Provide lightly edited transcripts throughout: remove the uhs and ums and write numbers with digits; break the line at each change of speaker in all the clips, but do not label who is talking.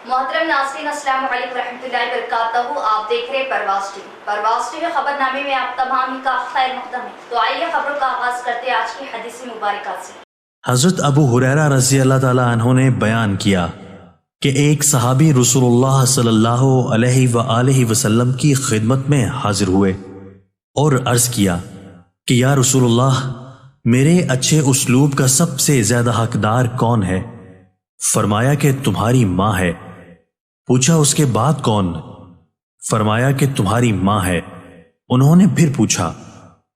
محترم ناظرین السلام علیکم ورحمۃ اللہ وبرکاتہ. آپ دیکھ رہے پرواز ٹی وی. پرواز ٹی وی خبر نامے میں آپ تمام ہی کا خیر مقدم ہے. تو آئیے خبروں کا آغاز کرتے ہیں آج کی حدیث مبارکہ سے.
حضرت ابو ہریرہ رضی اللہ تعالیٰ عنہ نے بیان کیا کہ ایک صحابی رسول اللہ صلی اللہ علیہ وآلہ وسلم کی خدمت میں حاضر ہوئے اور عرض کیا کہ یا رسول اللہ، میرے اچھے اسلوب کا سب سے زیادہ حقدار کون ہے؟ فرمایا کہ تمہاری ماں ہے. پوچھا اس کے بعد کون؟ فرمایا کہ تمہاری ماں ہے. انہوں نے پھر پوچھا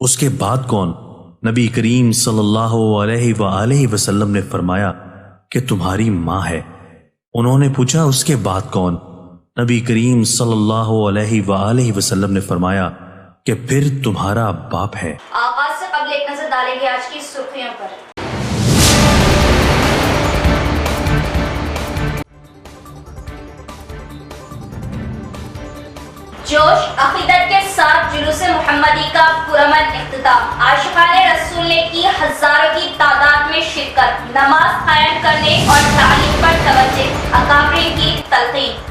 اس کے بعد کون؟ نبی کریم صلی اللہ علیہ وآلہ وسلم نے فرمایا کہ تمہاری ماں ہے. انہوں نے پوچھا اس کے بعد کون؟ نبی کریم صلی اللہ علیہ وآلہ وسلم نے فرمایا کہ پھر تمہارا باپ ہے.
آغاز سے قبل ایک نظر ڈالیں گے آج کی سرخیوں پر. جوش عقیدت کے ساتھ جلوس محمدی کا پرامن اختتام. عاشقان رسول نے کی ہزاروں کی تعداد میں شرکت. نماز قائم کرنے اور تعلیم پر توجہ. اکابرین کی تلقین.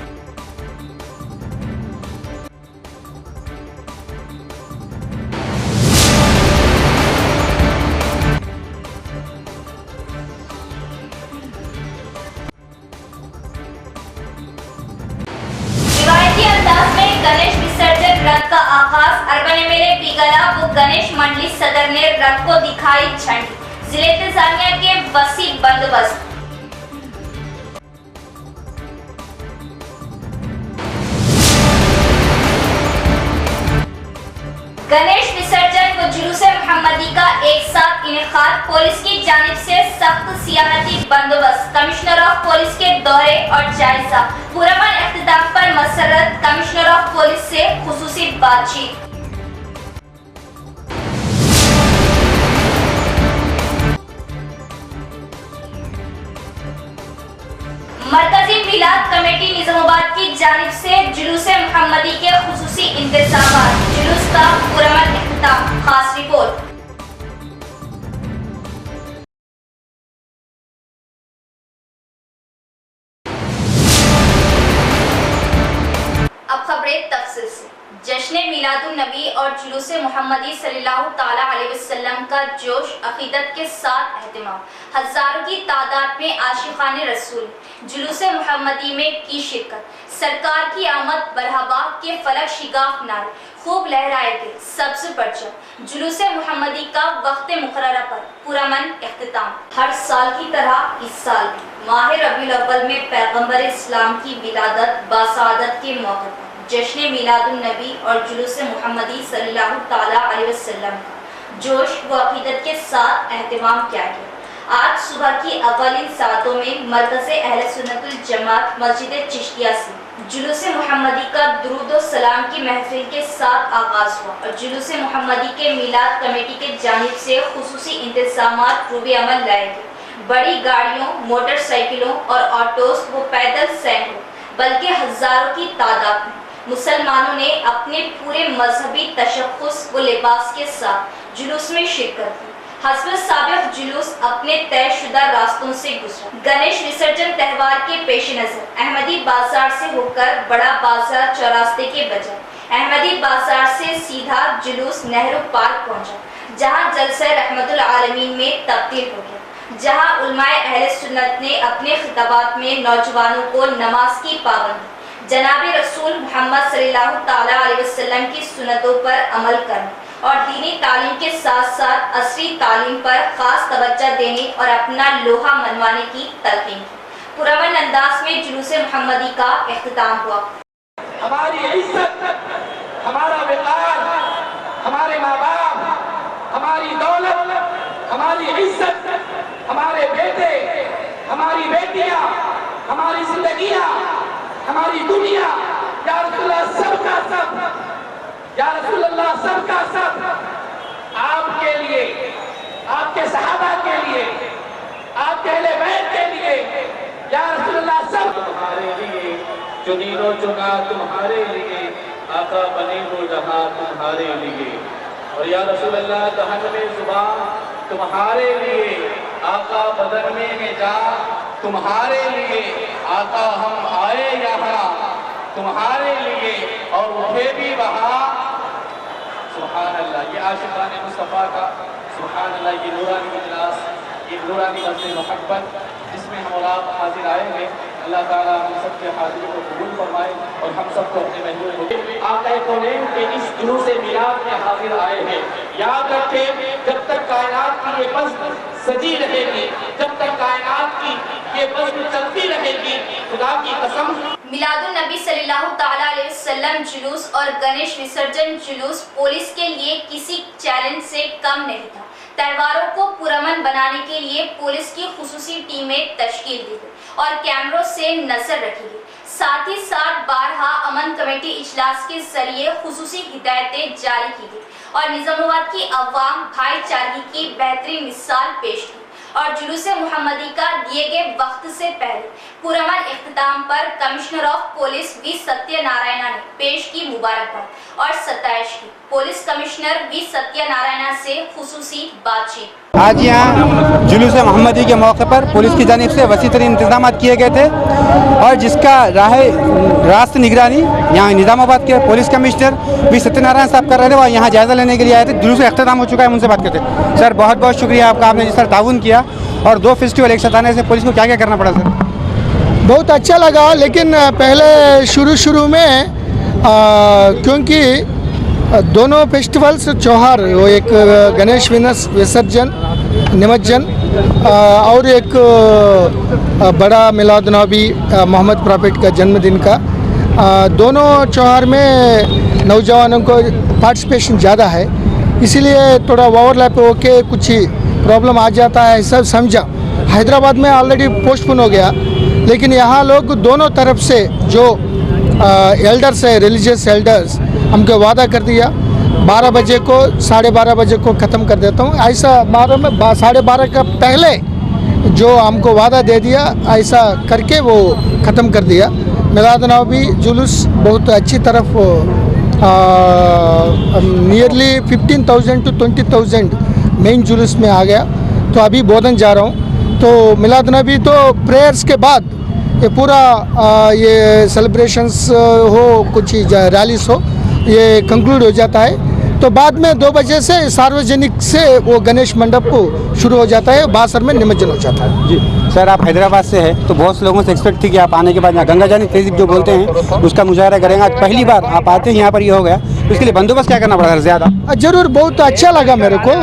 گنیش وسرجن رتھ کا آغاز. اربن ایم پیگلا و گنیش منڈلی صدر نے رتھ کو دکھائی جھنڈی. ضلع انتظامیہ کے وسیع بندوبست. گنیش وسرجن و جلوس محمدی کا ایک ساتھ انعقاد. پولیس کی جانب سے سخت سیاحتی بندوبست. کمشنر آف پولیس کے دورے اور جائزہ. پرامن اختتام پر مسرت. کمشنر آف پولیس سے خصوصی بات چیت. مرکزی میلاد کمیٹی نظام آباد کی جانب سے جلوس محمدی کے خصوصی انتظامات. جلوس کا پرامن اختتام. خاص رپورٹ. اب خبریں تفصیل سے. جشن میلاد النبی اور جلوس محمدی صلی اللہ تعالیٰ علیہ وسلم کا جوش عقیدت کے ساتھ اہتمام. ہزاروں کی تعداد میں عاشقان رسول جلوس محمدی میں کی شرکت. سرکار کی آمد مرحبا کے فلک شگاف نعرے خوب لہرائے گئے. سبز پرچم. جلوس محمدی کا وقت مقررہ پر پرامن اختتام. ہر سال کی طرح اس سال بھی ماہ ربیع الاول میں پیغمبر اسلام کی ولادت باسعادت کے موقع پر جشن میلاد النبی اور جلوس محمدی صلی اللہ تعالیٰ علیہ وسلم کا جوش و عقیدت کے ساتھ اہتمام کیا گیا. آج صبح کی اولین ساعتوں میں مرکز اہل سنت الجماعت مسجد چشتیہ سے جلوس محمدی کا درود و سلام کی محفل کے ساتھ آغاز ہوا اور جلوس محمدی کے میلاد کمیٹی کے جانب سے خصوصی انتظامات روب عمل لائے گئے. بڑی گاڑیوں، موٹر سائیکلوں اور آٹوز و پیدل سینکڑوں بلکہ ہزاروں کی تعداد میں مسلمانوں نے اپنے پورے مذہبی تشخص و لباس کے ساتھ جلوس میں شرکت کی. حسب سابق جلوس اپنے طے شدہ راستوں سے گزرا. گنیش وسرجن تہوار کے پیش نظر احمدی بازار سے ہو کر بڑا بازار چوراستے کے بجائے احمدی بازار سے سیدھا جلوس نہرو پارک پہنچا، جہاں جلسہ رحمت العالمین میں تبدیل ہو گیا. جہاں علماء اہل سنت نے اپنے خطابات میں نوجوانوں کو نماز کی پابندی، جناب رسول محمد صلی اللہ تعالیٰ علیہ وسلم کی سنتوں پر عمل کرنے اور دینی تعلیم کے ساتھ ساتھ عصری تعلیم پر خاص توجہ دینے اور اپنا لوہا منوانے کی تلقین کی. پرامن انداز میں جلوس محمدی کا اختتام ہوا.
ہماری عزت، ہمارا وقار، ہمارے ماں باپ، ہماری دولت، ہماری عزت، ہمارے بیٹے، ہماری بیٹیاں، ہماری زندگیاں، ہماری دنیا، یا رسول اللہ سب کا سب، یا رسول اللہ سب کا سب آپ کے لیے، آپ کے صحابہ کے لیے، آپ کے اہل بیت کے لیے، یا رسول اللہ سب تمہارے لیے، چنین و چنا تمہارے لیے، آقا بنے ہو جہاں تمہارے لیے. اور یا رسول اللہ دہن میں زبان تمہارے لیے، آقا بدن میں جان تمہارے لیے. آقا ہم آئے तुम्हारे लिए और उठे भी वहाँ सुभान अल्लाह। ये आशिकान मुस्तफ़ा का सुभान अल्लाह, ये नूरानी इजलास, ये नूरानी मजलिस मोहब्बत जिसमें हम और आप हाजिर आए हैं, अल्लाह ताला हम सब के हाजिरी को कबूल फरमाए और हम सबको अपने महबूब आक़ा कौनैन के इस जुलूस मिलाद में हाजिर आए हैं। याद रखें, जब तक कायनात की ये बज़्म सजी रहेगी, जब तक कायनात की ये बज़्म चलती रहेगी, खुदा की कसम
मिलादुन नबी सल्लल्लाहु ताला अलैहि वसल्लम जुलूस और गणेश विसर्जन जुलूस पुलिस के लिए किसी चैलेंज से कम नहीं था। त्योहारों को पुरअमन बनाने के लिए पुलिस की खुसूसी टीमें तश्कील दी गई और कैमरों से नजर रखी गई। साथ ही साथ बारहा अमन कमेटी इजलास के जरिए खुसूसी हिदायतें जारी की गई और निजामाबाद की अवाम भाईचारगी की बेहतरीन मिसाल पेश की और जुलूस मुहम्मदी का दिए गए वक्त से पहले पुरअमन इख्तिताम पर commissioner of police V Satyanarayana ने पेश की मुबारकबाद और सताइश की। पुलिस कमिश्नर वी सत्यनारायण से खुसूसी बातचीत।
आज यहाँ जुलूस मोहम्मदी के मौके पर पुलिस की जानिब से वसी तरीन इंतजाम किए गए थे और जिसका रास्त निगरानी यहाँ निज़ामाबाद के पुलिस कमिश्नर वी सत्यनारायण साहब कर रहे थे। वह यहाँ जायज़ा लेने के लिए आए थे। जुलूस अख्तिताम हो चुका है, उनसे बात करते। सर बहुत बहुत शुक्रिया आपका, आपने जिस तरह ताउन किया और 2 फेस्टिवल एक साथ आने से पुलिस को क्या क्या करना पड़ा सर?
बहुत अच्छा लगा, लेकिन पहले शुरू में क्योंकि दोनों फेस्टिवल्स त्योहार, वो एक गणेश विसर्जन निमज्जन और एक बड़ा मिलादुन्नबी मोहम्मद प्रॉफिट का जन्मदिन का, दोनों त्योहार में नौजवानों को पार्टिसिपेशन ज़्यादा है, इसीलिए थोड़ा ओवरलैप होके कुछ प्रॉब्लम आ जाता है, सब समझा। हैदराबाद में ऑलरेडी पोस्टपोन हो गया, लेकिन यहाँ लोग दोनों तरफ से जो एल्डर्स है, रिलीजियस एल्डर्स, हमको वादा कर दिया 12 बजे को 12:30 बजे को ख़त्म कर देता हूँ। ऐसा 12:30 का पहले जो हमको वादा दे दिया, ऐसा करके वो ख़त्म कर दिया। मिलादुन्नबी जुलूस बहुत अच्छी तरफ नियरली 15,000 to 20,000 मेन जुलूस में आ गया। तो अभी बोधन जा रहा हूँ। तो मिलादुन्नबी तो प्रेयर्स के बाद ये पूरा ये सेलिब्रेशंस हो, कुछ रैलीस हो, ये कंक्लूड हो जाता है। तो बाद में 2 बजे से सार्वजनिक से वो गणेश मंडप को शुरू हो जाता है, बासर में निमज्जन हो जाता है।
जी सर, आप हैदराबाद से हैं तो बहुत से लोगों से एक्सपेक्ट थी कि आप आने के बाद यहाँ गंगा जानी तहजीब जो बोलते हैं उसका मुजाहरा करेंगे। आज पहली बार आप आते हैं यहाँ पर, ये हो गया, तो इसके लिए बंदोबस्त क्या करना पड़ा ज़्यादा?
जरूर बहुत अच्छा लगा मेरे को।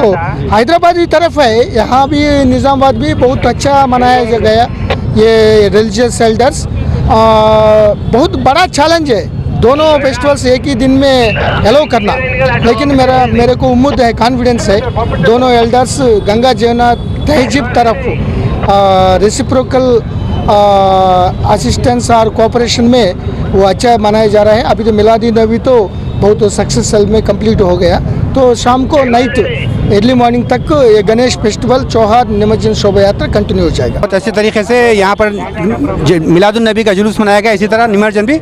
हैदराबाद की तरफ है, यहाँ भी निज़ामाबाद भी बहुत अच्छा मनाया गया। ये रिलीजियस एल्डर्स बहुत बड़ा चैलेंज है, दोनों फेस्टिवल्स एक ही दिन में एलो करना, लेकिन मेरे को उम्मीद है, कॉन्फिडेंस है, दोनों एल्डर्स गंगा जमुना तहजीब तरफ रेसिप्रोकल असिस्टेंस और कोऑपरेशन में वो अच्छा मनाया जा रहा है। अभी तो मिलादुन्नबी तो बहुत सक्सेसफुल में कंप्लीट हो गया, तो शाम को नाइट अर्ली मॉर्निंग तक ये गणेश फेस्टिवल त्योहार निमज्जन शोभा यात्रा कंटिन्यू हो जाएगा।
बहुत अच्छे तरीके से यहाँ पर मिलादुन्नबी का जुलूस मनाया गया, इसी तरह निमज्जन भी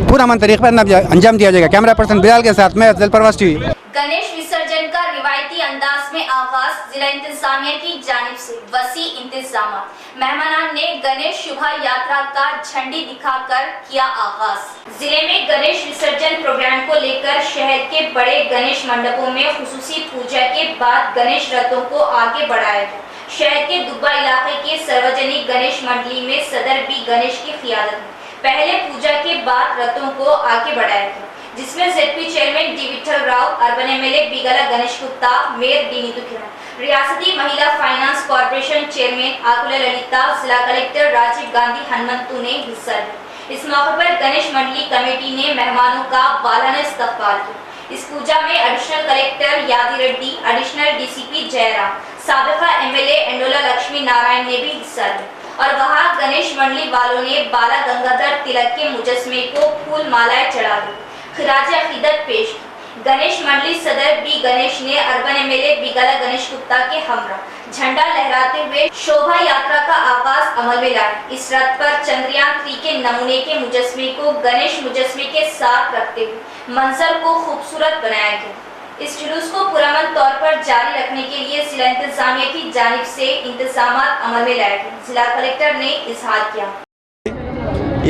पूरा अमन तरीके पर अंजाम दिया जाएगा। कैमरा पर्सन बिलाल के साथ मैं अफजल परवास टीवी।
गणेश विसर्जन का रिवायती अंदाज में आगाज जिला इंतजामिया की जानिब से वसी इंतजाम। मेहमानान ने गणेश शोभा यात्रा का झंडी दिखाकर किया आगाज। जिले में गणेश विसर्जन प्रोग्राम को लेकर शहर के बड़े गणेश मंडपों में खुसूसी पूजा के बाद गणेश रथों को आगे बढ़ाया गया। शहर के दुब्बा इलाके के सार्वजनिक गणेश मंडली में सदर बी गणेश की क़ियादत में पहले पूजा के बाद रथों को आगे बढ़ाया गया, जिसमें ZP chairman D Vithal Rao, urban MLA Bigala Ganesh Gupta, mayor D Neetu Kiran, रियासती महिला finance corporation chairman Akula Lalitha, जिला कलेक्टर राजीव गांधी हनुमंतु ने हिस्सा लिया। इस मौके पर गणेश मंडली कमेटी ने मेहमानों का वालाना इस्तकबाल किया। इस पूजा में additional collector Yadi Reddy, additional DCP Jairam, साबिका एमएलए एंडोला लक्ष्मी नारायण ने भी हिस्सा लिया और वहां गणेश मंडली वालों ने बाला गंगाधर तिलक के मुजस्मे को फूल मालाएं चढ़ा दी, खिराज अकीदत पेश की। गणेश मंडली सदर बी गणेश ने अर्बन एमएलए बिगला गणेश गुप्ता के हमरा झंडा लहराते हुए शोभा यात्रा का आगाज अमल में लाया। इस रथ पर चंद्रयान 3 के नमूने के मुजस्मे को गणेश मुजस्मे के साथ रखते हुए मंजर को खूबसूरत बनाया गया। इस जुलूस को पुरअमन तौर पर जारी रखने के लिए जिला इंतजामिया की जानिब से इंतजामात अमल में लाए गए, जिला कलेक्टर ने इजहार किया।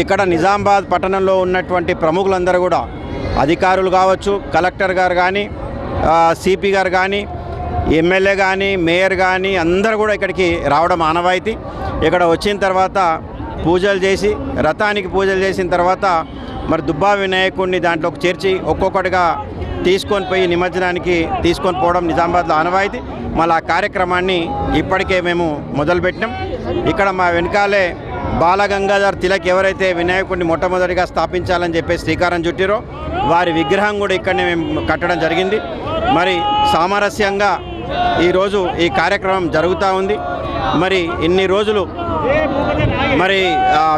ఇక్కడ నిజామాబాద్ పట్టణంలో ఉన్నటువంటి ప్రముఖులందరూ కూడా అధికారులు కావచ్చు, కలెక్టర్ గారు కానీ, సిపి గారు కానీ, ఎమ్మెల్యే కానీ, మేయర్ కానీ అందరూ కూడా ఇక్కడికి రావడం ఆనవాయితీ. ఇక్కడ వచ్చిన తర్వాత పూజలు చేసి, రథానికి పూజలు చేసిన తర్వాత మరి దుబ్బా వినాయకుడిని దాంట్లోకి చేర్చి ఒక్కొక్కటిగా తీసుకొని పోయి నిమజ్జనానికి తీసుకొని పోవడం నిజామాబాద్లో ఆనవాయితీ. మళ్ళీ ఆ కార్యక్రమాన్ని ఇప్పటికే మేము మొదలుపెట్టినాం. ఇక్కడ మా వెనకాలే బాలగంగాధర్ తిలక్ ఎవరైతే వినాయకుడిని మొట్టమొదటిగా స్థాపించాలని చెప్పి శ్రీకారం చుట్టిరో వారి విగ్రహం కూడా ఇక్కడనే మేము కట్టడం జరిగింది. మరి సామరస్యంగా ఈరోజు ఈ కార్యక్రమం జరుగుతూ ఉంది. మరి ఇన్ని రోజులు మరి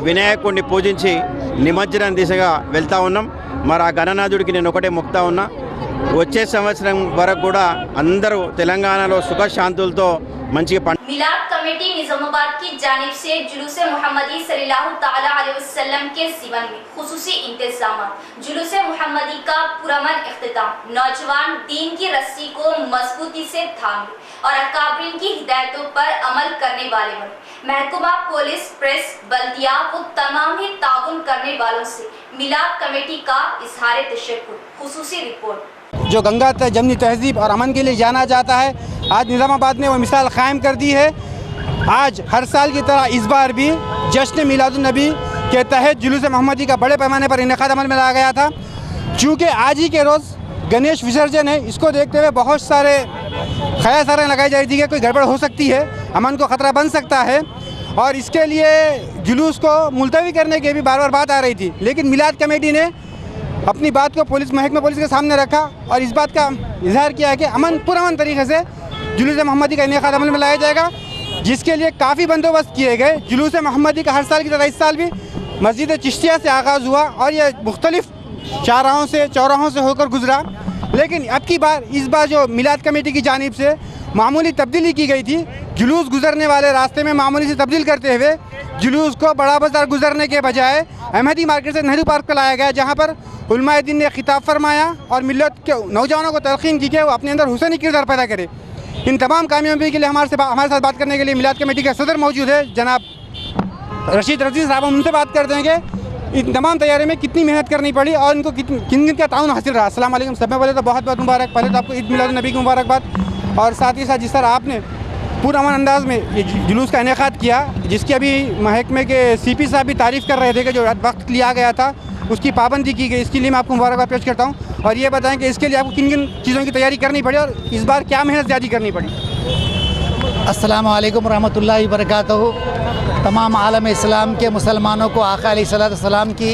వినాయకుడిని పూజించి నిమజ్జనం దిశగా వెళ్తూ ఉన్నాం. మరి ఆ గణనాథుడికి నేను ఒకటే మొక్కుతా ఉన్నా, వచ్చే సంవత్సరం వరకు కూడా అందరూ తెలంగాణలో సుఖశాంతులతో మంచిగా
मिलाद कमेटी निजामाबाद की जानिब से जुलूस मोहम्मदी सल्लल्लाहु ताला अलैहि वसल्लम के जीवन में खुसूसी इंतजाम, जुलूस मोहम्मदी का पुरअमन इख्तिताम, नौजवान दीन की रस्सी को मजबूती से थामे और अकाबरीन की हिदायतों पर अमल करने वाले बने। महकमा पुलिस, प्रेस, बल्दिया व तमाम ही ताउन करने वालों से मिलाद कमेटी का इजहार तशक्कुर। खुसूसी रिपोर्ट।
जो गंगा जमनी तहजीब और अमन के लिए जाना जाता है, आज निज़ामाबाद ने वो मिसाल कायम कर दी है। आज हर साल की तरह इस बार भी जश्न मिलादुन्नबी के तहत जुलूस मोहम्मदी का बड़े पैमाने पर इनेकाद अमल में लाया गया था। चूँकि आज ही के रोज़ गणेश विसर्जन है, इसको देखते हुए बहुत सारे ख़यासारें लगाई जा रही थी कि कोई गड़बड़ हो सकती है, अमन को ख़तरा बन सकता है, और इसके लिए जुलूस को मुलतवी करने की भी बार बार बात आ रही थी। लेकिन मिलाद कमेटी ने अपनी बात को महकमा पुलिस के सामने रखा और इस बात का इजहार किया है कि पुरअमन तरीके से जुलूस मोहम्मदी का इनेकाद अमल में लाया जाएगा, जिसके लिए काफ़ी बंदोबस्त किए गए। जुलूस मोहम्मदी का हर साल की तरह इस साल भी मस्जिद चिश्तिया से आगाज़ हुआ और ये मुख्तलिफ चौराहों से होकर गुजरा। लेकिन अब की बार इस बार जो मिलाद कमेटी की जानिब से मामूली तब्दीली की गई थी, जुलूस गुजरने वाले रास्ते में मामूली से तब्दील करते हुए जुलूस को बड़ा बाज़ार गुजरने के बजाय अहमदी मार्केट से नेहरू पार्क पर लाया गया, जहाँ पर उलमाए दीन ने खिताब फरमाया और मिल्लत के नौजवानों को तलक़ीन की कि वो अपने अंदर हुसैनी किरदार पैदा करे। इन तमाम कामयाबी के लिए हमारे साथ बात करने के लिए मिलाद कमेटी के सदर मौजूद है, जनाब रशीद रज़ी साहब। हम उनसे बात करते हैं कि इन तमाम तैयारी में कितनी मेहनत करनी पड़ी और इनको किन का ताउन हासिल रहा। अस्सलाम वालेकुम। सब में बोले तो बहुत बहुत मुबारक। पहले तो आपको ईद मिलादुन्नबी की मुबारकबाद, और साथ ही साथ जिस तरह आपने पुरअमन अंदाज में ये जुलूस का इनेकाद किया, जिसकी अभी महकमे के CP साहब भी तारीफ़ कर रहे थे कि जो वक्त लिया गया था उसकी पाबंदी की गई, इसके लिए मैं आपको मुबारकबाद पेश करता हूँ। और ये बताएं कि इसके लिए आपको किन किन चीज़ों की तैयारी करनी पड़ी और इस बार क्या मेहनत ज़्यादा करनी पड़ी।
अस्सलामु अलैकुम रहमतुल्लाहि व बरकातहू। तमाम आलम इस्लाम के मुसलमानों को आका अलैहिस्सलाम की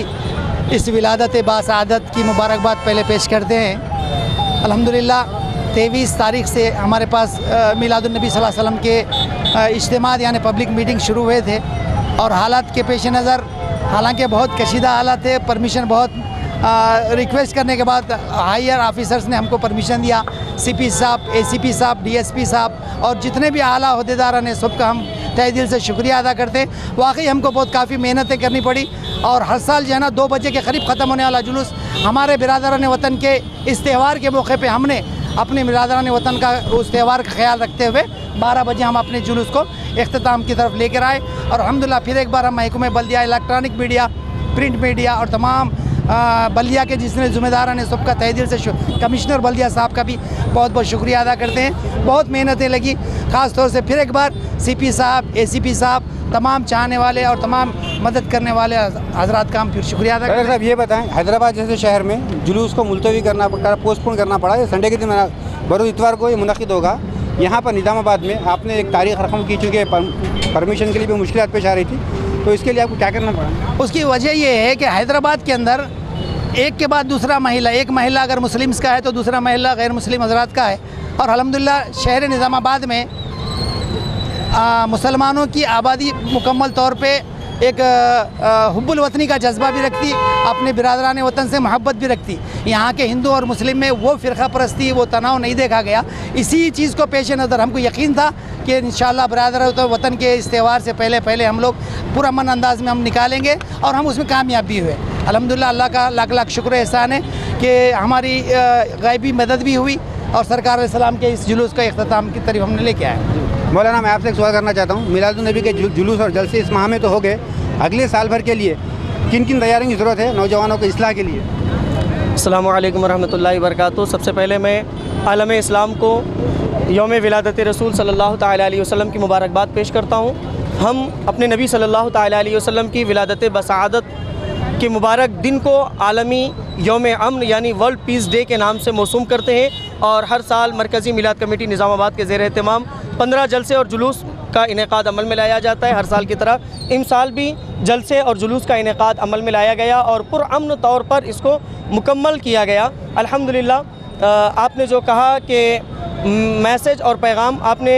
इस विलादत बासआदत की मुबारकबाद पहले पेश करते हैं। अल्हम्दुलिल्लाह 23 तारीख़ से हमारे पास मिलादुन्नबी सल्लल्लाहु अलैहि वसल्लम के इज्तिमा यानी पब्लिक मीटिंग शुरू हुए थे, और हालात के पेश नज़र हालांकि बहुत कशीदा हालात है, परमिशन बहुत रिक्वेस्ट करने के बाद हायर ऑफिसर्स ने हमको परमिशन दिया। CP साहब, ACP साहब, DSP साहब और जितने भी आला अहदेदार हैं सबका हम तहे दिल से शुक्रिया अदा करते हैं। वाकई हमको बहुत काफ़ी मेहनतें करनी पड़ी, और हर साल जो है ना 2 बजे के करीब ख़त्म होने वाला जुलूस हमारे बिरादरान वतन के इस त्यौहार के मौके पे हमने अपने बिरादरान वतन का उस त्यौहार का ख्याल रखते हुए 12 बजे हम अपने जुलूस को इख्तिताम की तरफ लेकर आए। और अल्हम्दुलिल्लाह फिर एक बार हम महकमे बल्दिया, इलेक्ट्रॉनिक मीडिया, प्रिंट मीडिया और तमाम बल्दिया के जितने ज़िम्मेदार हैं सबका तहे दिल से कमिश्नर बल्दिया साहब का भी बहुत बहुत शुक्रिया अदा करते हैं। बहुत मेहनतें लगी, ख़ास तौर से फिर एक बार CP साहब, ACP साहब, तमाम चाहने वाले और तमाम मदद करने वाले हजरात का हम फिर शुक्रिया अदा करते हैं।
साहब ये बताएं, हैदराबाद जैसे शहर में जुलूस को मुलतवी पोस्टपोन करना पड़ा। ये संडे के दिन बरोज़ इतवार को ये मुनक़िद होगा। यहाँ पर निज़ामाबाद में आपने एक तारीख़ रकम की, चूँकि परमिशन के लिए भी मुश्किलात पेश आ रही थी, तो इसके लिए आपको क्या करना पड़ा?
उसकी वजह ये है कि हैदराबाद के अंदर एक के बाद दूसरा महिला, एक महिला अगर मुस्लिम्स का है तो दूसरा महिला गैर मुस्लिम हजरात का है। और अल्हम्दुलिल्लाह शहर निज़ामाबाद में मुसलमानों की आबादी मुकम्मल तौर पे एक हुब्बुल वतनी का जज्बा भी रखती, अपने बिरादरान वतन से मोहब्बत भी रखती। यहाँ के हिंदू और मुस्लिम में वो फ़िरक़ा परस्ती, वो तनाव नहीं देखा गया। इसी चीज़ को पेश नज़र हमको यकीन था कि इंशाअल्लाह बिरादरान वतन के इस त्यौहार से पहले हम लोग पुरअमन अंदाज में हम निकालेंगे, और हम उसमें कामयाब भी हुए। अल्हम्दुलिल्लाह अल्लाह का लाख लाख शुक्र एहसान है कि हमारी गायबी मदद भी हुई और सरकार अलैहिस्सलाम के इस जुलूस का इख्तिताम की तरफ हमने लेके आए।
मौलाना, मैं आपसे एक सवाल करना चाहता हूँ। मिलादुन्नबी के जुलूस और जलसे इस माह में तो हो गए, अगले साल भर के लिए किन किन तैयारियों की ज़रूरत है नौजवानों को इस्लाह के लिए?
अस्सलामु अलैकुम वरहमतुल्लाहि वबरकातुहू। सबसे पहले मैं आलम इस्लाम को यौम विलादत रसूल सल्लल्लाहु ताला अलैहि वसल्लम की मुबारकबाद पेश करता हूँ। हम अपने नबी सल्लल्लाहु ताला अलैहि वसल्लम की विलादत बसादत के मुबारक दिन को आलमी यौम अमन यानी वर्ल्ड पीस डे के नाम से मौसूम करते हैं और हर साल मरकज़ी मिलाद कमेटी निज़ामाबाद के ज़ेर एहतमाम 15 जलसे और जुलूस का इनेकाद अमल में लाया जाता है। हर साल की तरह इस साल भी जलसे और जुलूस का इनेकाद अमल में लाया गया और पुरअमन तौर पर इसको मुकम्मल किया गया। अल्हम्दुलिल्लाह आपने जो कहा कि मैसेज और पैगाम आपने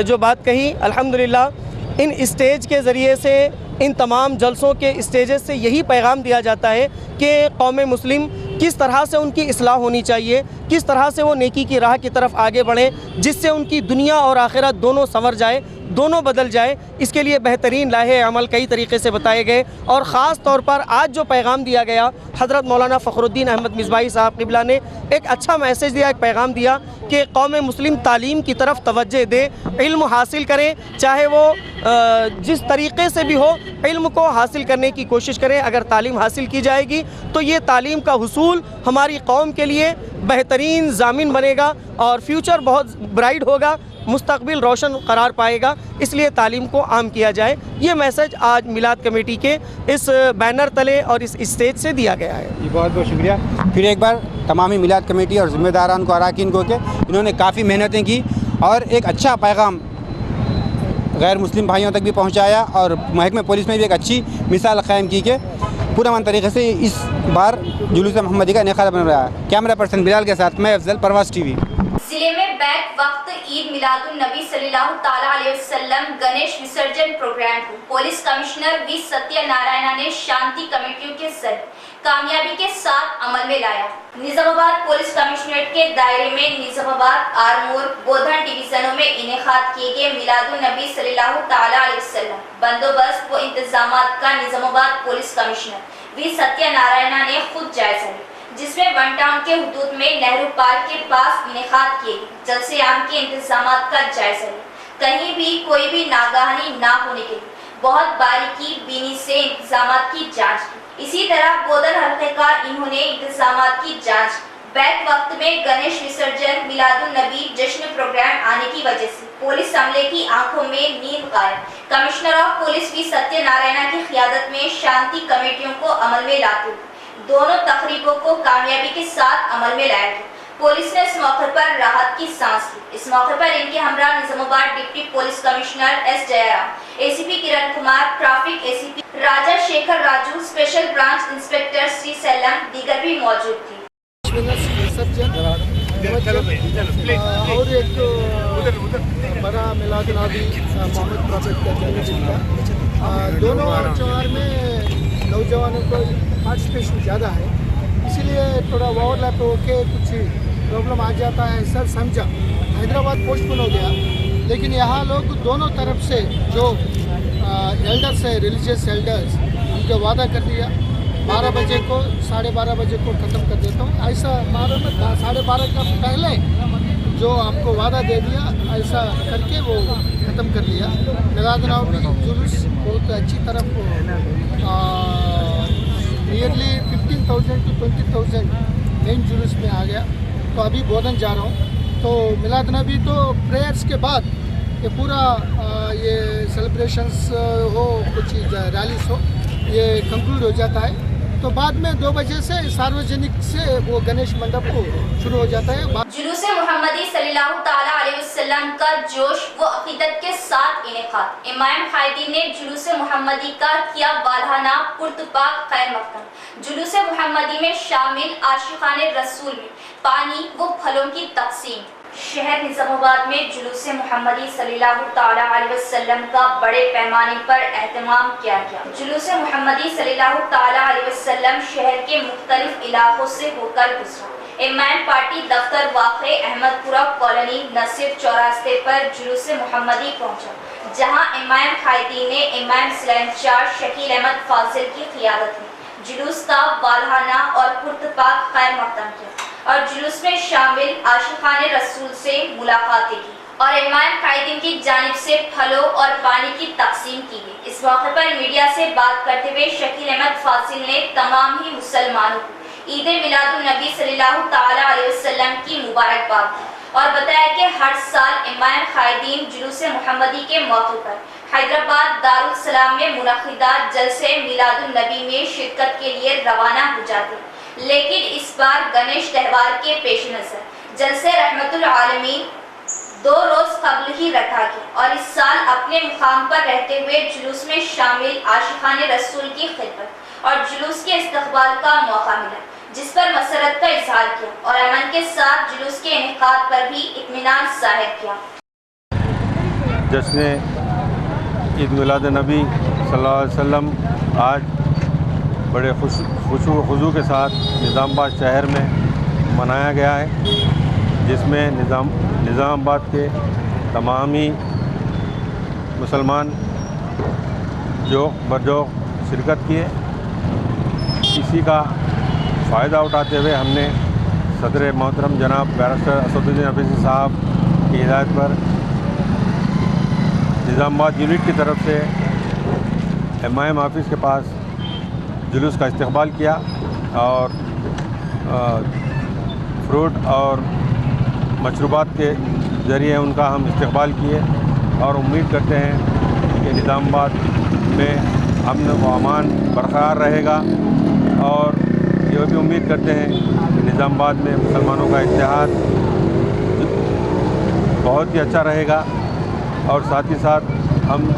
जो बात कही, अल्हम्दुलिल्लाह इन स्टेज के ज़रिए से इन तमाम जलसों के स्टेजेस से यही पैगाम दिया जाता है कि कौम मुस्लिम किस तरह से उनकी इस्लाह होनी चाहिए, किस तरह से वो नेकी की राह की तरफ आगे बढ़ें जिससे उनकी दुनिया और आखिरत दोनों संवर जाए, दोनों बदल जाए। इसके लिए बेहतरीन लाहे अमल कई तरीक़े से बताए गए और ख़ास तौर पर आज जो पैगाम दिया गया, हज़रत मौलाना फ़खरुद्दीन अहमद मिसबाही साहब क़िबला ने एक अच्छा मैसेज दिया, एक पैगाम दिया कि कौम मुस्लिम तालीम की तरफ तवज्जो दे, इल्म हासिल करें, चाहे वो जिस तरीक़े से भी हो इल्म को हासिल करने की कोशिश करें। अगर तालीम हासिल की जाएगी तो ये तालीम का हुसूल हमारी कौम के लिए बेहतरीन ज़ामिन बनेगा और फ्यूचर बहुत ब्राइट होगा, मुस्तक़बिल रोशन करार पाएगा। इसलिए तालीम को आम किया जाए, ये मैसेज आज मिलाद कमेटी के इस बैनर तले और इस स्टेज से दिया गया है।
जी बहुत बहुत शुक्रिया। फिर एक बार तमामी मिलाद कमेटी और ज़िम्मेदारान को, अरकान को, के इन्होंने काफ़ी मेहनतें की और एक अच्छा पैगाम गैर मुस्लिम भाइयों तक भी पहुँचाया और महकमे पुलिस में भी एक अच्छी मिसाल क़ायम की कि पुरअमन तरीक़े से इस बार जुलूस मोहम्मदी का इनेकाद बन रहा है। कैमरा पर्सन बिलाल के साथ मैं अफजल, परवाज़ टीवी।
जिले में बैक वक्त ईद मिलादुन नबी सल्लल्लाहु ताला अलैहि वसल्लम गणेश विसर्जन प्रोग्राम को पुलिस कमिश्नर वी सत्यनारायण ने शांति कमेटियों के जरिए कामयाबी के साथ अमल में लाया। निजामाबाद पुलिस कमिश्नरेट के दायरे में निजामाबाद, आरमूर, बोधन डिवीजनों में इनेकाद किए गए मिलादुन नबी सल्लल्लाहु ताला अलैहि वसल्लम बंदोबस्त व इंतजामात का Nizamabad police commissioner we Satyanarayana ने खुद जायजा लिया, जिसमें वन टाउन के हुदूद में नेहरू पार्क के पास इनेकाद किए गए जलसे आम के इंतजामात का जायजा लिया। कहीं भी कोई भी नागहानी ना होने के लिए बहुत बारीकी बीनी से इंतजामात की जांच की। इसी तरह बोधन हल्के का इन्होंने इंतजामात की जांच। बैक वक्त में गणेश विसर्जन मिलादुन नबी जश्न प्रोग्राम आने की वजह से पुलिस अमले की आंखों में नींद गायब। Commissioner of police V Satyanarayana की क़ियादत में शांति कमेटियों को अमल में लाते हुए दोनों तकरीबों को कामयाबी के साथ अमल में लाया गया। पुलिस ने इस मौके पर राहत की सांस ली। इस मौके पर इनके हमरा Nizamabad deputy police commissioner S Jairam, ACP Kiran Kumar, traffic ACP Raja Shekhar Raju, special branch inspector Shri Sailam दीगर भी मौजूद थे।
और एक बड़ा मिलाद नबी मोहम्मद प्रॉफिट का जन्मदिन था। दोनों त्योहार में नौजवानों को पार्टिसिपेशन ज़्यादा है, इसीलिए थोड़ा ओवरलैप होके कुछ प्रॉब्लम आ जाता है। सर समझा हैदराबाद पोस्टपोन हो गया, लेकिन यहाँ लोग दोनों तरफ से जो एल्डर्स है, रिलीजियस एल्डर्स, उनके वादा कर दिया 12 बजे को, 12:30 बजे को ख़त्म कर देता हूँ। ऐसा 12:30 का पहले जो आपको वादा दे दिया, ऐसा करके वो ख़त्म कर लिया। मिलाद नबी जुलूस बहुत अच्छी तरफ नियरली 15,000 to 20,000 मेन जुलूस में आ गया। तो अभी बोधन जा रहा हूँ। तो मिलाद नबी तो प्रेयर्स के बाद ये पूरा ये सेलिब्रेशंस हो, कुछ रैलीस हो, ये कंक्लूड हो जाता है। तो बाद में 2 बजे से सार्वजनिक से वो गणेश मंडप को शुरू हो जाता है।
जुलूसे मुहम्मदी सल्लल्लाहु ताला अलैहि वसल्लम का जोश व अकीदत के साथ इनेकाद। इमाम कायदी ने जुलूसे मुहम्मदी का किया वालहाना पुरतपाक खैर मकदम। जुलूसे मुहम्मदी में शामिल आशिकाने रसूल में पानी व फलों की तकसीम। शहर निजामाबाद में जुलूसे मुहम्मदी सल्लल्लाहु ताला अलैहि वसल्लम का बड़े पैमाने पर एहतमाम किया गया। जुलूसे मुहम्मदी सल्लल्लाहु ताला अलैहि वसल्लम शहर के मुख्तलिफ इलाकों से होकर गुजरा। इमाम पार्टी दफ्तर वाक़े अहमदपुरा कॉलोनी नसीर चौरास्ते पर जुलूसे मुहम्मदी पहुंचा, जहां इमाम कायदी ने इमाम सिलंचार शकील अहमद फाजिल की क़ियादत में जुलूस का वालहाना और पुरतपाक खैर मकदम किया और जुलूस में शामिल आशिकाने रसूल से मुलाकातें की اور امام قائدین کی جانب سے پھلوں اور پانی کی تقسیم کی گئی۔ اس موقع پر میڈیا سے بات کرتے ہوئے شکیل احمد فاضل نے تمام ہی مسلمانوں کو عید میلاد النبی صلی اللہ تعالی علیہ وسلم کی مبارکباد دی اور بتایا کہ ہر سال امام قائدین جلوس محمدی کے موقع پر حیدرآباد دارالسلام میں منعقدہ جلسے میلاد النبی میں شرکت کے لیے روانہ ہو جاتے، لیکن اس بار گنیش تہوار کے پیش نظر جلسے رحمت العالمین 2 روز قبل ہی رکھا گیا اور اس سال اپنے مقام پر رہتے ہوئے جلوس میں شامل عاشقان رسول کی خدمت اور جلوس کے استقبال کا موقع ملا، جس پر مسرت کا اظہار کیا اور امن کے ساتھ جلوس کے انعقاد پر بھی اطمینان ظاہر کیا۔
جشن عید میلاد نبی صلی اللہ علیہ وسلم آج بڑے خشوع و خضوع کے ساتھ نظام آباد شہر میں منایا گیا ہے، جس میں نظام آباد کے تمام ہی مسلمان جوق برجوق شرکت کیے۔ اسی کا فائدہ اٹھاتے ہوئے ہم نے صدر محترم جناب بیرسٹر اسدالدین اویسی صاحب کی ہدایت پر نظام آباد یونٹ کی طرف سے MIM آفس کے پاس جلوس کا استقبال کیا اور فروٹ اور مشروبات کے ذریعے ان کا ہم استقبال کیے اور امید کرتے ہیں کہ نظام آباد میں امن و امان برقرار رہے گا، اور یہ بھی امید کرتے ہیں کہ نظام آباد میں مسلمانوں کا اتحاد بہت ہی اچھا رہے گا، اور ساتھ ہی ساتھ ہم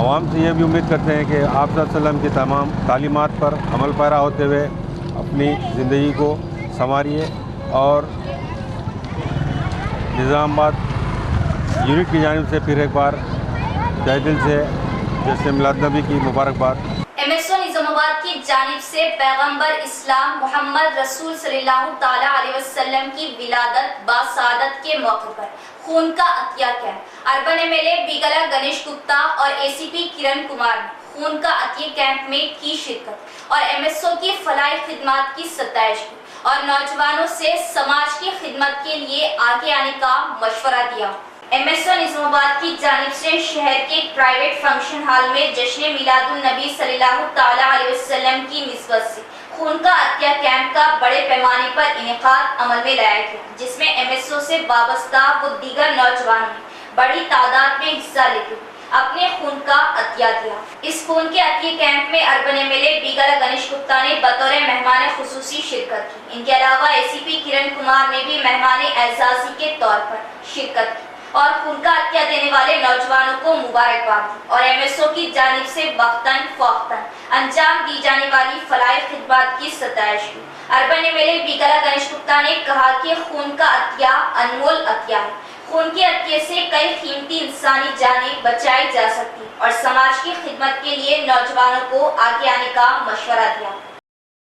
عوام سے یہ بھی امید کرتے ہیں کہ آپ صلی اللہ علیہ وسلم کی تمام تعلیمات پر عمل پیرا ہوتے ہوئے اپنی زندگی کو سنواریے اور نظام آباد یونٹ کی جانب سے پھر ایک بار تہہ دل سے جشن میلاد نبی کی مبارکباد۔
MSO نظام آباد کی جانب سے پیغمبر اسلام محمد رسول صلی اللہ تعالی علیہ وسلم کی ولادت باسعادت کے موقع پر خون کا عطیہ camp, urban MLA Bigala Ganesh Gupta اور ACP کرن کمار نے خون کا عطیہ کیمپ میں کی شرکت اور MSO کی فلاحی خدمات کی ستائش کی اور نوجوانوں سے سماج کی خدمت کے لیے آگے آنے کا مشورہ دیا۔ MSO نظام آباد کی جانب سے شہر کے ایک پرائیویٹ فنکشن ہال میں جشن میلاد النبی صلی اللہ تعالی علیہ وسلم کی نسبت سے خون کا عطیہ کیمپ کا بڑے پیمانے پر انعقاد عمل میں لایا گیا، جس میں MSO سے وابستہ و دیگر نوجوانوں نے بڑی تعداد میں حصہ لیتے اپنے خون کا عطیہ دیا۔ اس خون کے عطیہ کیمپ میں اربن MLA بیگلا گنیش گپتا نے بطور مہمان خصوصی شرکت کی۔ ان کے علاوہ ACP کرن کمار نے بھی مہمان اعزازی کے طور پر شرکت کی اور خون کا عطیہ دینے والے نوجوانوں کو مبارکباد دی اور MSO کی جانب سے وقتاً فوقتاً انجام دی جانے والی فلاحی خدمات کی ستائش کی۔ اربن MLA بیگلا گنیش گپتا نے کہا کہ خون کا عطیہ انمول عطیہ ہے، خون کے عطیے سے کئی قیمتی انسانی جانیں بچائی جا سکتی اور سماج کی خدمت کے لیے نوجوانوں کو آگے آنے کا مشورہ دیا۔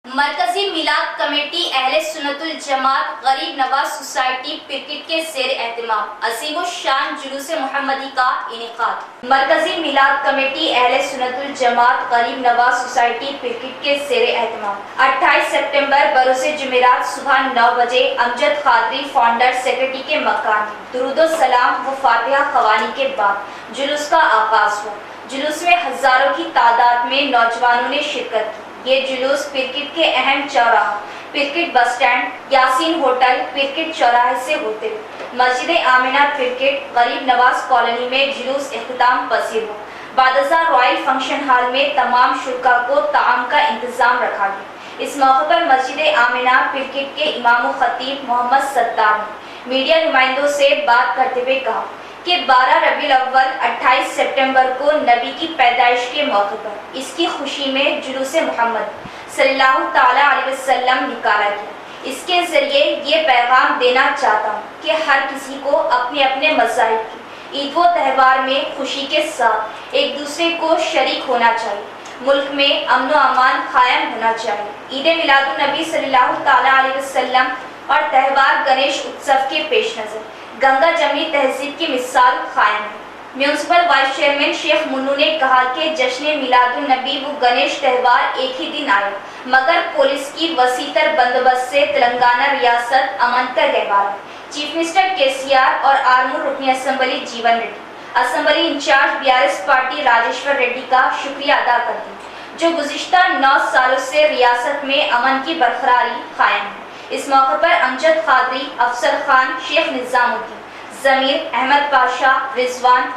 مرکزی میلاد کمیٹی اہل سنت الجماعت غریب نواز سوسائٹی پرکٹ کے زیر اہتمام عظیم الشان جلوس محمدی کا انعقاد۔ مرکزی میلاد کمیٹی اہل سنت الجماعت غریب نواز سوسائٹی پرکٹ کے زیر اہتمام 28 سپٹمبر بروز جمعرات صبح 9 بجے امجد قادری فاؤنڈر سیکرٹری کے مکان میں درود و سلام و فاتحہ خوانی کے بعد جلوس کا آغاز ہوا۔ جلوس میں ہزاروں کی تعداد میں نوجوانوں نے شرکت کی۔ یہ جلوس پرکٹ کے اہم چوراہا پرکٹ بس سٹینڈ، یاسین ہوٹل پرکٹ چوراہے سے ہوتے ہوئے مسجد آمنہ پرکٹ غریب نواز کالونی میں جلوس اختتام پذیر ہوا۔ بعد ازاں رائل فنکشن ہال میں تمام شرکاء کو طعام کا انتظام رکھا گیا۔ اس موقع پر مسجد آمنہ پرکٹ کے امام و خطیب محمد ستار نے میڈیا نمائندوں سے بات کرتے ہوئے کہا کہ 12 ربیع الاول 28 سپٹمبر کو نبی کی پیدائش کے موقع پر اس کی خوشی میں جلوس محمد صلی اللہ تعالی علیہ وسلم نکالا گیا۔ اس کے ذریعے یہ پیغام دینا چاہتا ہوں کہ ہر کسی کو اپنے اپنے مذاہب کی عید و تہوار میں خوشی کے ساتھ ایک دوسرے کو شریک ہونا چاہیے۔ ملک میں امن و امان قائم ہونا چاہیے۔ عید میلاد النبی صلی اللہ تعالی علیہ وسلم اور تہوار گنیش اتسو کے پیش نظر گنگا جمنی تہذیب کی مثال قائم ہے۔ میونسپل وائس چیئرمین شیخ منو نے کہا کہ جشن میلاد النبی و گنیش تہوار ایک ہی دن آئے، مگر پولیس کی وسیع تر بندوبست سے تلنگانہ ریاست امن کا گہوارہ ہے۔ چیف منسٹر KCR اور آرمور رکنی assembly Jeevan Reddy assembly incharge BRS party Rajeshwar Reddy کا شکریہ ادا کرتی جو گزشتہ 9 سالوں سے ریاست میں امن کی برقراری قائم ہے۔ اس موقع پر امجد قادری، افسر خان، شیخ نظام الدین، ضمیر، احمد پاشا، رضوان،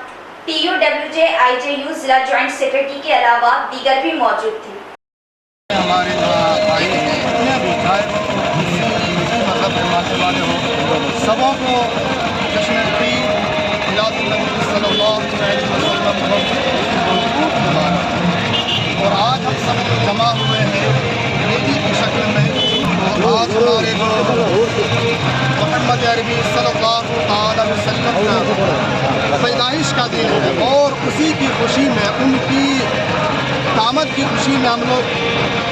TUWJ IJU ضلع جوائنٹ سیکرٹری کے علاوہ دیگر بھی موجود تھے۔
ہمارے بھائی جتنے بھی چاہے مذہب کے ماننے والے ہوں، سبوں کو جشن عید میلاد النبی صلی اللہ علیہ وسلم اور آج ہم سب جمع ہوئے ہیں ریلی کی شکل میں۔ اور آج ہمارے محمد عربی صلی اللہ علیہ وسلم کا پیدائش کا دن ہے اور اسی کی خوشی میں، ان کی قیامت کی خوشی میں ہم لوگ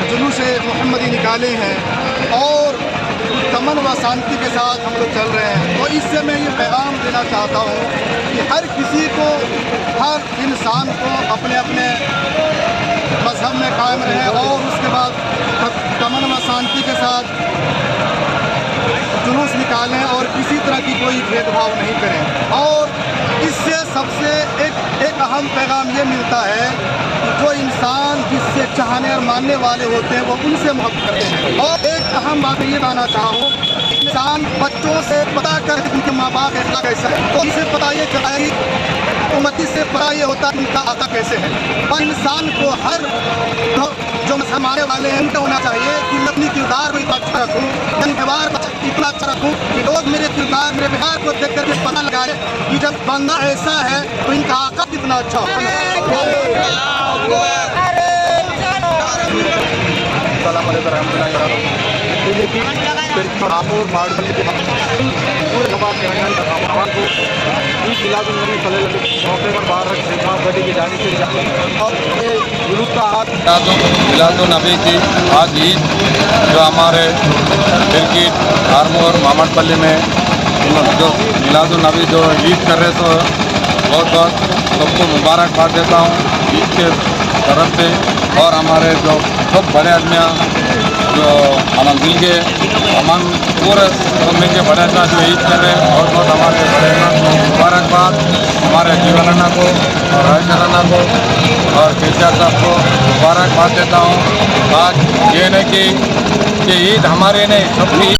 جلوس محمدی نکالے ہیں اور امن و شانتی کے ساتھ ہم لوگ چل رہے ہیں۔ تو اس سے میں یہ پیغام دینا چاہتا ہوں کہ ہر کسی کو، ہر انسان کو اپنے اپنے مذہب میں قائم رہے اور اس کے بعد امن و شانتی کے ساتھ جلوس نکالیں اور کسی طرح کی کوئی بھید بھاؤ نہیں کریں۔ اور اس سے سب سے ایک اہم پیغام یہ ملتا ہے کہ جو انسان جس سے چاہنے اور ماننے والے ہوتے ہیں وہ ان سے محبت کرتے ہیں۔ اور ایک اہم بات یہ بتانا چاہوں، انسان بچوں سے پتہ کر ان کے ماں باپ اخلاق کیسا ہے تو ان سے پتہ یہ چلا کہ امتی سے پتہ یہ ہوتا ہے ان کا آقا کیسے ہے۔ اور انسان کو ہر جو ماننے والے ہیں ان کا ہونا چاہیے کہ میں اپنی کردار میں اتنا اچھا رکھوں، میں کردار اتنا اچھا رکھوں کہ لوگ میرے کردار، میرے بہار کو دیکھ کر کے پتہ لگائے کہ جب بندہ ایسا ہے تو ان کا آقا کتنا اچھا ہو۔ السلام علیکم ورحمۃ اللہ وبرکاتہ۔
میلاد النبی کی آج عید جو ہمارے کرکٹ آرمور مامٹ پلی میں جو میلاد النبی جو عید کر رہے تو بہت بہت سب کو مبارکباد دیتا ہوں عید کے طرف سے۔ اور ہمارے جو سب بڑے آدمیاں جو امن مل کے امن پورے سب مل کے بڑے آدمی جو عید کر رہے ہیں بہت بہت ہمارے بڑے کو مبارکباد، ہمارے جیون انا کو اور راجشور انا کو اور KCR صاحب کو مبارکباد دیتا ہوں۔ آج یہ نہیں کہ عید ہمارے نہیں سب کی